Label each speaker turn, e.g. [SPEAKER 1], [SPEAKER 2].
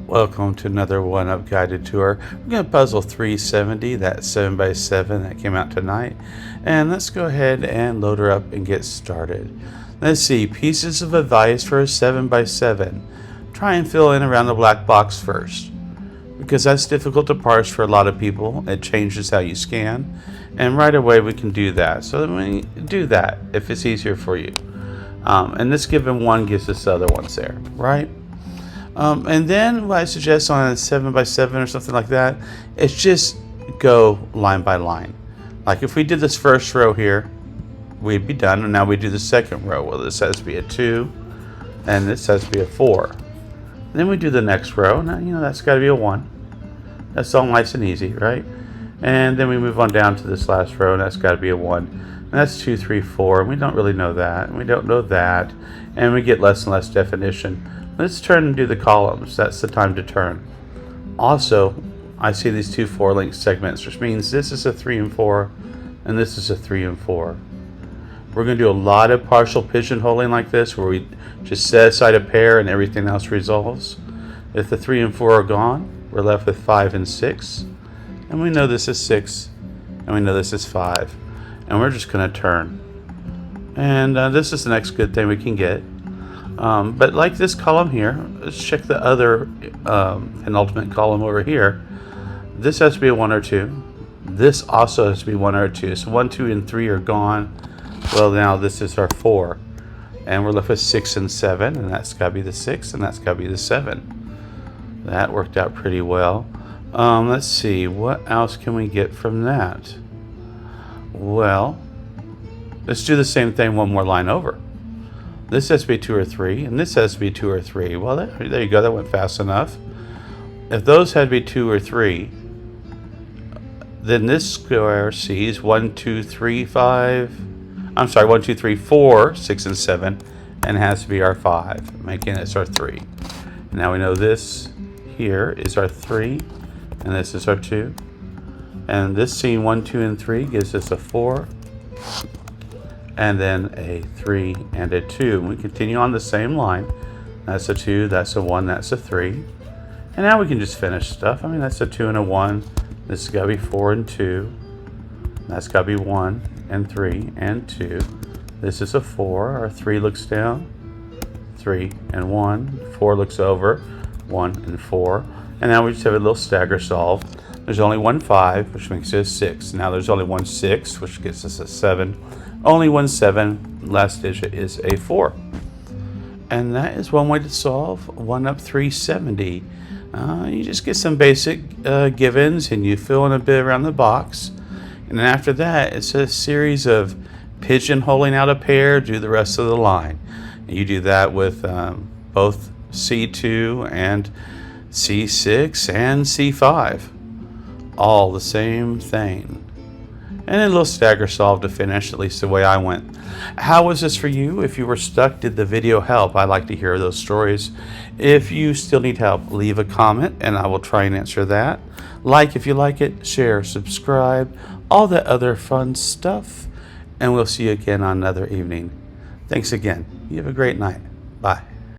[SPEAKER 1] Welcome to another one-up guided tour. We're going to puzzle 370, that 7x7 that came out tonight. And let's go ahead and load her up and get started. Let's see, pieces of advice for a 7x7. Try and fill in around the black box first, because that's difficult to parse for a lot of people. It changes how you scan, and right away we can do that. So then we do that if it's easier for you. And this given one gives us the other ones there, right? And then what I suggest on a 7x7 or something like that is just go line by line. Like if we did this first row here, we'd be done, and now we do the second row. Well, this has to be a 2, and this has to be a 4. And then we do the next row. Now, that's got to be a 1. That's all nice and easy, right? And then we move on down to this last row, and that's got to be a 1. And that's 2, 3, 4, and we don't really know that, and we don't know that, and we get less and less definition. Let's turn and do the columns. That's the time to turn. Also, I see these two 4-link segments, which means this is a 3 and 4, and this is a 3 and 4. We're going to do a lot of partial pigeonholing like this, where we just set aside a pair and everything else resolves. If the 3 and 4 are gone, we're left with 5 and 6. And we know this is 6, and we know this is 5. And we're just going to turn. And this is the next good thing we can get. But like this column here, let's check the other penultimate column over here. This has to be a 1 or 2. This also has to be 1 or 2. So 1, 2, and 3 are gone. Well, now this is our 4. And we're left with 6 and 7. And that's got to be the 6, and that's got to be the 7. That worked out pretty well. Let's see, what else can we get from that? Well, let's do the same thing one more line over. This has to be 2 or 3, and this has to be 2 or 3. Well, there you go. That went fast enough. If those had to be 2 or 3, then this square sees 1, 2, 3, 5. I'm sorry, 1, 2, 3, 4, 6, and 7, and has to be our 5, making this our 3. Now we know this here is our 3, and this is our 2. And this scene 1, 2, and 3 gives us a 4. And then a 3 and a 2. We continue on the same line. That's a 2, that's a 1, that's a 3. And now we can just finish stuff. I mean, that's a 2 and a 1. This has got to be 4 and 2. That's got to be 1 and 3 and 2. This is a 4. Our 3 looks down. 3 and 1. 4 looks over. 1 and 4. And now we just have a little stagger solve. There's only one 5, which makes it a 6. Now there's only one 6, which gets us a 7. Only one 7, last digit is a 4. And that is one way to solve 1-up 370. You just get some basic givens, and you fill in a bit around the box. And then after that, it's a series of pigeonholing out a pair, do the rest of the line. And you do that with both C2 and C6 and C5. All the same thing. And a little stagger solve to finish, at least the way I went. How was this for you? If you were stuck, did the video help? I'd like to hear those stories. If you still need help, leave a comment and I will try and answer that. Like if you like it, share, subscribe, all that other fun stuff. And we'll see you again on another evening. Thanks again. You have a great night. Bye.